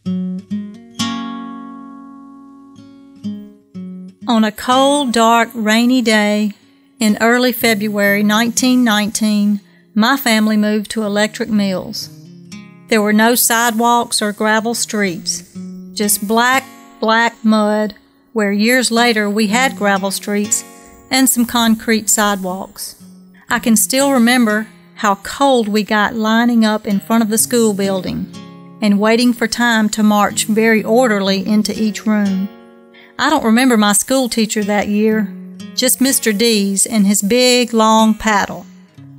On a cold, dark, rainy day in early February 1919, my family moved to Electric Mills. There were no sidewalks or gravel streets, just black mud, where years later we had gravel streets and some concrete sidewalks. I can still remember how cold we got lining up in front of the school building and waiting for time to march very orderly into each room. I don't remember my school teacher that year, just Mr. Dees and his big, long paddle.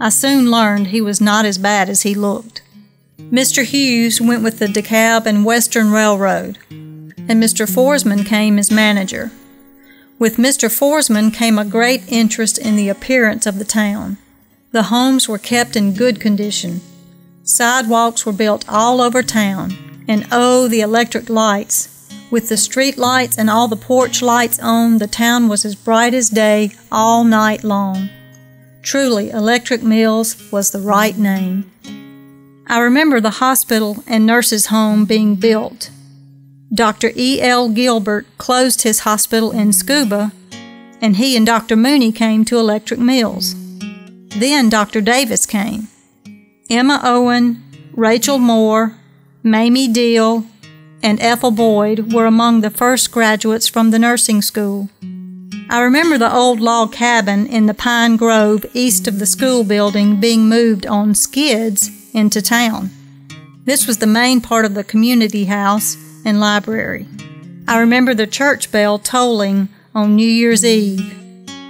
I soon learned he was not as bad as he looked. Mr. Hughes went with the DeKalb and Western Railroad, and Mr. Forsman came as manager. With Mr. Forsman came a great interest in the appearance of the town. The homes were kept in good condition. Sidewalks were built all over town, and oh, the electric lights! With the street lights and all the porch lights on, the town was as bright as day all night long. Truly, Electric Mills was the right name. I remember the hospital and nurses' home being built. Dr. E.L. Gilbert closed his hospital in Scuba, and he and Dr. Mooney came to Electric Mills. Then Dr. Davis came. Emma Owen, Rachel Moore, Mamie Deal, and Ethel Boyd were among the first graduates from the nursing school. I remember the old log cabin in the pine grove east of the school building being moved on skids into town. This was the main part of the community house and library. I remember the church bell tolling on New Year's Eve.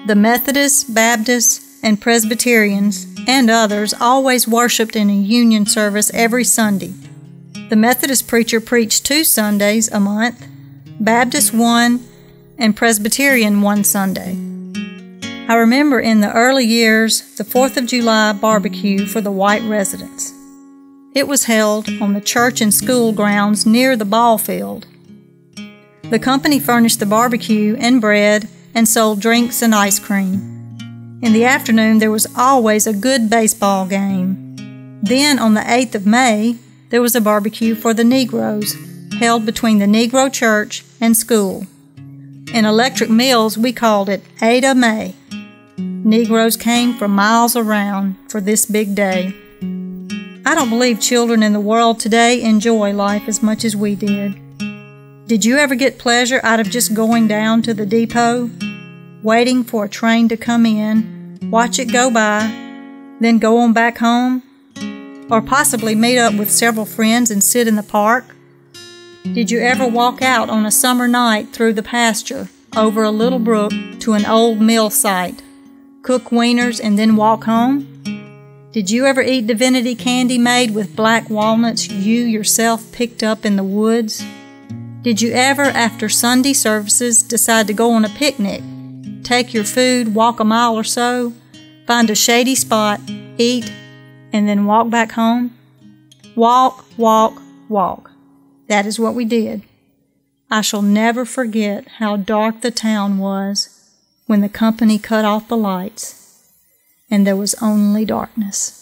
The Methodists, Baptists, and Presbyterians, and others, always worshiped in a union service every Sunday. The Methodist preacher preached 2 Sundays a month, Baptist 1, and Presbyterian 1 Sunday. I remember in the early years the 4th of July barbecue for the white residents. It was held on the church and school grounds near the ball field. The company furnished the barbecue and bread and sold drinks and ice cream. In the afternoon there was always a good baseball game. Then on the 8th of May, there was a barbecue for the Negroes, held between the Negro church and school. In Electric Mills, we called it Ada May. Negroes came from miles around for this big day. I don't believe children in the world today enjoy life as much as we did. Did you ever get pleasure out of just going down to the depot, waiting for a train to come in, watch it go by, then go on back home? Or possibly meet up with several friends and sit in the park? Did you ever walk out on a summer night through the pasture, over a little brook, to an old mill site, cook wieners, and then walk home? Did you ever eat divinity candy made with black walnuts you yourself picked up in the woods? Did you ever, after Sunday services, decide to go on a picnic, take your food, walk a mile or so, find a shady spot, eat, and then walk back home? Walk, walk, walk. That is what we did. I shall never forget how dark the town was when the company cut off the lights, and there was only darkness.